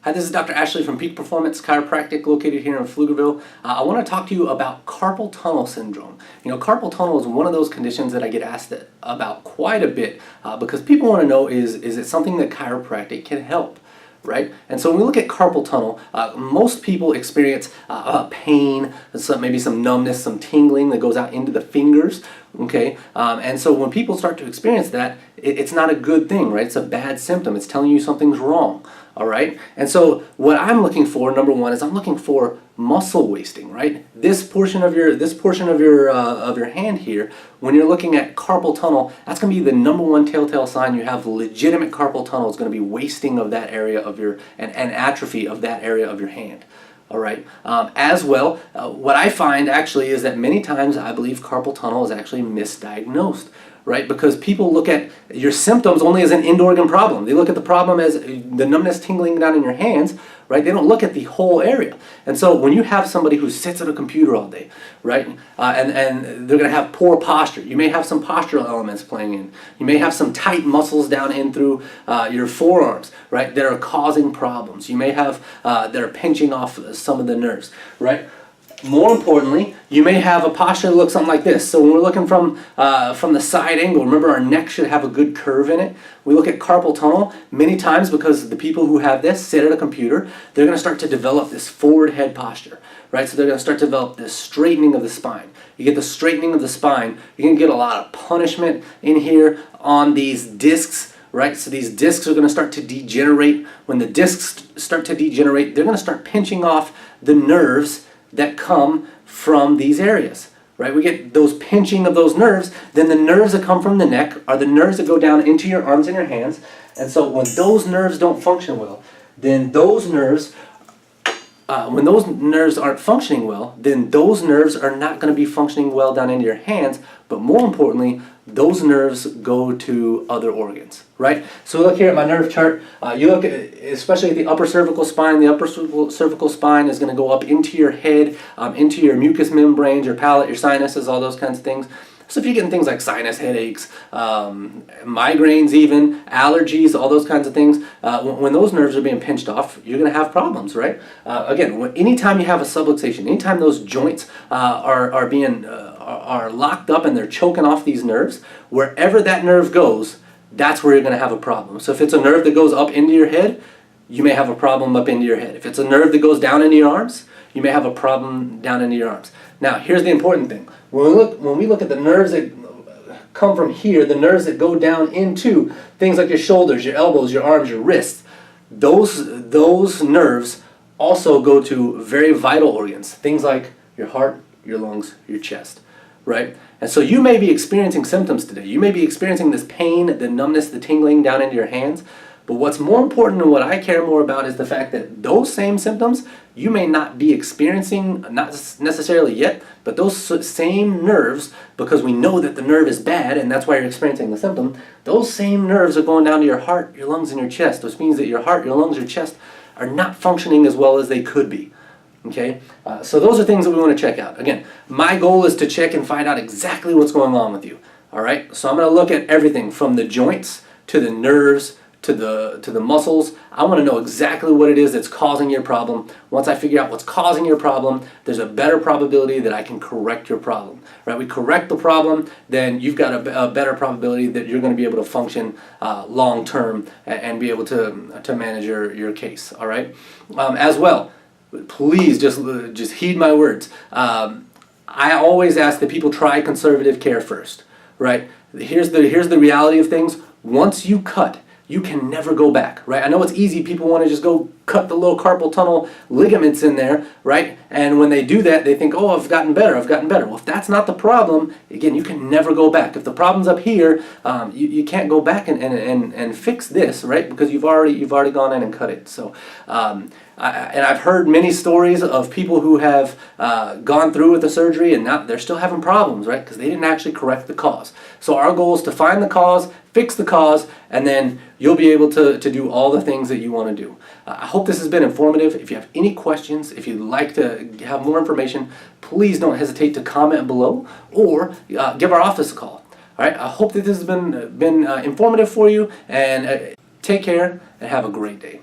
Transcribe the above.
Hi, this is Dr. Ashley from Peak Performance Chiropractic located here in Pflugerville. I want to talk to you about carpal tunnel syndrome. You know, carpal tunnel is one of those conditions that I get asked about quite a bit because people want to know is it something that chiropractic can help? Right? And so when we look at carpal tunnel, most people experience pain, maybe some numbness, some tingling that goes out into the fingers, okay? And so when people start to experience that, it's not a good thing, right? It's a bad symptom. It's telling you something's wrong, all right? And so what I'm looking for, number one, is I'm looking for muscle wasting, right? This portion of your hand here, when you're looking at carpal tunnel, that's going to be the number one telltale sign you have legitimate carpal tunnel. It's going to be wasting of that area of your and atrophy of that area of your hand. All right. As well, what I find actually is that many times I believe carpal tunnel is actually misdiagnosed. Right? Because people look at your symptoms only as an end organ problem. They look at the problem as the numbness tingling down in your hands, right? They don't look at the whole area. And so when you have somebody who sits at a computer all day, right? And they're going to have poor posture. You may have some postural elements playing in. You may have some tight muscles down in through your forearms, right? That are causing problems. You may have that are pinching off some of the nerves, right? More importantly, you may have a posture that looks something like this. So when we're looking from the side angle, remember our neck should have a good curve in it. We look at carpal tunnel many times because the people who have this sit at a computer, they're going to start to develop this forward head posture, right? So they're going to start to develop this straightening of the spine. You get the straightening of the spine, you're going to get a lot of punishment in here on these discs, right? So these discs are going to start to degenerate. When the discs start to degenerate, they're going to start pinching off the nerves that come from these areas, right? We get those pinching of those nerves, then the nerves that come from the neck are the nerves that go down into your arms and your hands. And so when those nerves don't function well, then those nerves, when those nerves aren't functioning well, then those nerves are not going to be functioning well down into your hands, but more importantly, those nerves go to other organs, right? So look here at my nerve chart. You look at, especially at the upper cervical spine. The upper cervical spine is going to go up into your head, into your mucous membranes, your palate, your sinuses, all those kinds of things. So if you're getting things like sinus headaches, migraines even, allergies, all those kinds of things, when those nerves are being pinched off, you're going to have problems, right? Again, anytime you have a subluxation, anytime those joints are locked up and they're choking off these nerves, wherever that nerve goes, that's where you're going to have a problem. So if it's a nerve that goes up into your head, you may have a problem up into your head. If it's a nerve that goes down into your arms, you may have a problem down into your arms. Now, here's the important thing. When we look at the nerves that come from here, the nerves that go down into things like your shoulders, your elbows, your arms, your wrists, those nerves also go to very vital organs, things like your heart, your lungs, your chest, right? And so you may be experiencing symptoms today. You may be experiencing this pain, the numbness, the tingling down into your hands. But what's more important and what I care more about is the fact that those same symptoms you may not be experiencing, not necessarily yet, but those same nerves, because we know that the nerve is bad and that's why you're experiencing the symptom, those same nerves are going down to your heart, your lungs, and your chest, which means that your heart, your lungs, your chest are not functioning as well as they could be. Okay, so those are things that we want to check out. Again, my goal is to check and find out exactly what's going on with you. All right, so I'm going to look at everything from the joints to the nerves to the muscles. I want to know exactly what it is that's causing your problem. Once I figure out what's causing your problem, there's a better probability that I can correct your problem. Right? We correct the problem, then you've got a better probability that you're going to be able to function long term and be able to manage your case. All right, as well. Please just heed my words. I always ask that people try conservative care first, right? Here's the reality of things. Once you cut, you can never go back, right? I know it's easy. People want to just go cut the little carpal tunnel ligaments in there, right? And when they do that, they think, oh, I've gotten better, I've gotten better. Well, if that's not the problem, again, you can never go back. If the problem's up here, you can't go back and fix this, right? Because you've already gone in and cut it. So, and I've heard many stories of people who have gone through with the surgery and now they're still having problems, right? Because they didn't actually correct the cause. So our goal is to find the cause, fix the cause, and then you'll be able to do all the things that you want to do. I hope this has been informative. If you have any questions, if you'd like to have more information, please don't hesitate to comment below or give our office a call. All right, I hope that this has been informative for you, and take care and have a great day.